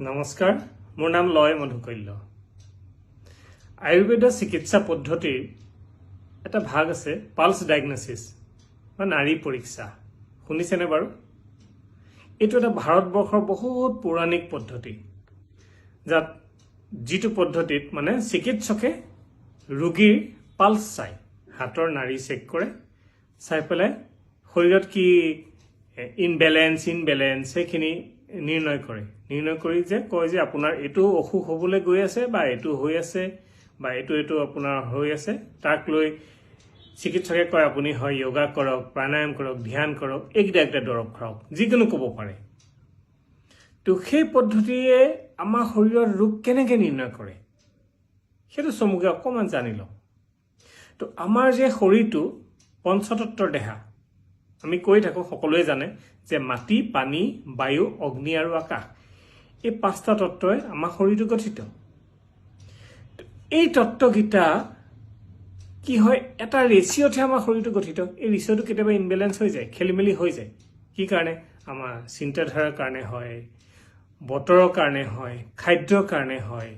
নমস্কাৰ, মোৰ নাম লয় মধুকল্য। আয়ুৰ্বেদৰ চিকিৎসা পদ্ধতিৰ এটা ভাগ আছে পালছ ডায়েগনচিছ বা নাড়ী পৰীক্ষা। শুনিছেনে বাৰু? এইটো এটা ভাৰতবৰ্ষৰ বহুত পৌৰাণিক পদ্ধতি, যাত যিটো পদ্ধতিত মানে চিকিৎসকে ৰোগীৰ পালছ চায়, হাতৰ নাড়ী চেক কৰে, চাই পেলাই শৰীৰত কি ইনবেলেঞ্চ সেইখিনি নিৰ্ণয় কৰি যে কয় যে আপোনাৰ এইটো অসুখ হ'বলৈ গৈ আছে বা এইটো হৈ আছে বা এইটো আপোনাৰ হৈ আছে, তাক লৈ চিকিৎসকে কয় আপুনি হয় য়োগা কৰক, প্ৰাণায়াম কৰক, ধ্যান কৰক, এইকেইটা দৰৱ খাওক, যিকোনো ক'ব পাৰে। তো সেই পদ্ধতিয়ে আমাৰ শৰীৰৰ ৰোগ কেনেকৈ নিৰ্ণয় কৰে সেইটো চমুকৈ অকণমান জানি লওঁ। তো আমাৰ যে শৰীৰটো পঞ্চতত্বৰ দেহা, আমি কৈ থাকোঁ, সকলোৱে জানে যে মাটি, পানী, বায়ু, অগ্নি আৰু আকাশ, এই 5টা তত্ত্বই আমাৰ শৰীৰটো গঠিত। এই তত্ত্বকেইটা কি হয়, এটা ৰেচিঅ'তহে আমাৰ শৰীৰটো গঠিত। এই ৰেচিঅ'টো কেতিয়াবা ইনবেলেঞ্চ হৈ যায়, খেলি মেলি হৈ যায়। কি কাৰণে? আমাৰ চিন্তাধাৰাৰ কাৰণে হয়, বতৰৰ কাৰণে হয়, খাদ্যৰ কাৰণে হয়।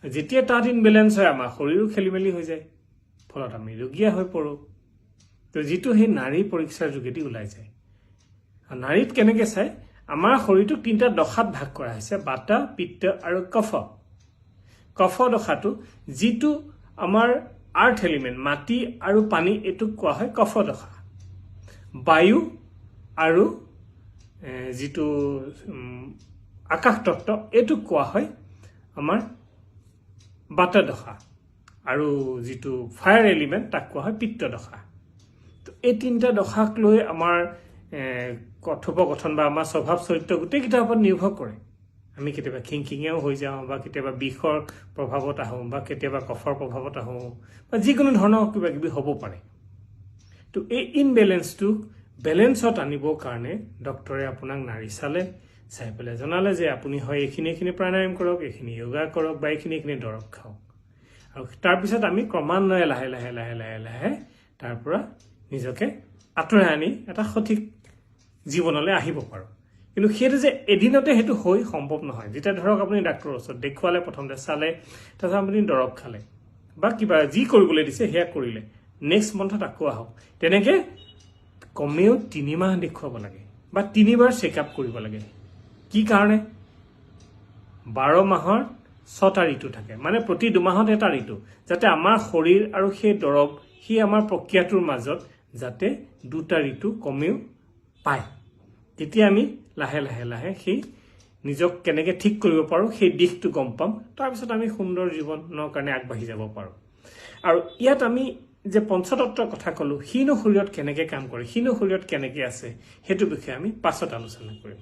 যেতিয়া তাত ইনবেলেঞ্চ হয় আমাৰ শৰীৰো খেলি মেলি হৈ যায়, ফলত আমি ৰোগীয়া হৈ পৰোঁ। তো যিটো সেই নাড়ী পৰীক্ষাৰ যোগেদি ওলাই যায়। নাড়ীত কেনেকৈ চায়? আমাৰ শৰীৰটোক 3টা দশাত ভাগ কৰা হৈছে, বাতা, পিত্ত আৰু কফ। কফ দশাটো, যিটো আমাৰ আৰ্থ এলিমেণ্ট, মাটি আৰু পানী, এইটোক কোৱা হয় কফ দশা। বায়ু আৰু যিটো আকাশ তত্ত্ব, এইটোক কোৱা হয় আমাৰ বাতা দশা, আৰু যিটো ফায়াৰ এলিমেণ্ট তাক কোৱা হয় পিত্ত দশা। তো এই 3টা দশাক লৈ আমাৰ কথোপকথন বা আমাৰ স্বভাৱ চৰিত্ৰ গোটেইকেইটাৰ ওপৰত নিৰ্ভৰ কৰে। আমি কেতিয়াবা খিংখিঙীয়াও হৈ যাওঁ, বা কেতিয়াবা বিষৰ প্ৰভাৱত আহোঁ, বা কেতিয়াবা কফৰ প্ৰভাৱত আহোঁ, বা যিকোনো ধৰণৰ কিবা কিবি হ'ব পাৰে। তো এই ইনবেলেঞ্চটোক বেলেঞ্চত আনিবৰ কাৰণে ডক্টৰে আপোনাক নাড়ী চাই পেলাই জনালে যে আপুনি হয় এইখিনি প্ৰাণায়াম কৰক, এইখিনি য়োগা কৰক, বা এইখিনি দৰৱ খাওক। আৰু তাৰপিছত আমি ক্ৰমান্বয়ে লাহে লাহে তাৰ পৰা নিজকে আঁতৰাই আনি এটা সঠিক জীৱনলৈ আহিব পাৰোঁ। কিন্তু সেইটো যে এদিনতে সেইটো হৈ সম্ভৱ নহয়। যেতিয়া ধৰক আপুনি ডাক্তৰৰ ওচৰত দেখুৱালে, প্ৰথমতে চালে, তাৰপিছত আপুনি দৰৱ খালে বা কিবা যি কৰিবলৈ দিছে সেয়া কৰিলে, নেক্সট মান্থত আকৌ আহক, তেনেকৈ কমেও 3 মাহ দেখুৱাব লাগে বা 3বাৰ চেকআপ কৰিব লাগে। কি কাৰণে? 12 মাহৰ 6টা ঋতু থাকে, মানে প্ৰতি 2 মাহত এটা ঋতু, যাতে আমাৰ শৰীৰ আৰু সেই দৰৱ, সেই আমাৰ প্ৰক্ৰিয়াটোৰ মাজত যাতে 2টা ঋতু কমেও পায়। তেতিয়া আমি লাহে লাহে সেই নিজক কেনেকৈ ঠিক কৰিব পাৰোঁ সেই দিশটো গম পাম। তাৰপিছত আমি সুন্দৰ জীৱনৰ কাৰণে আগবাঢ়ি যাব পাৰোঁ। আৰু ইয়াত আমি যে পঞ্চতত্বৰ কথা ক'লোঁ, সিনো শৰীৰত কেনেকৈ কাম কৰে, সিনো শৰীৰত কেনেকৈ আছে, সেইটো বিষয়ে আমি পাছত আলোচনা কৰিম।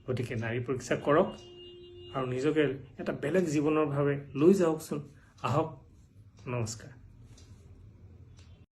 গতিকে নাড়ী পৰীক্ষা কৰক আৰু নিজকে এটা বেলেগ জীৱনৰ ভাৱে লৈ যাওকচোন। আহক। নমস্কাৰ।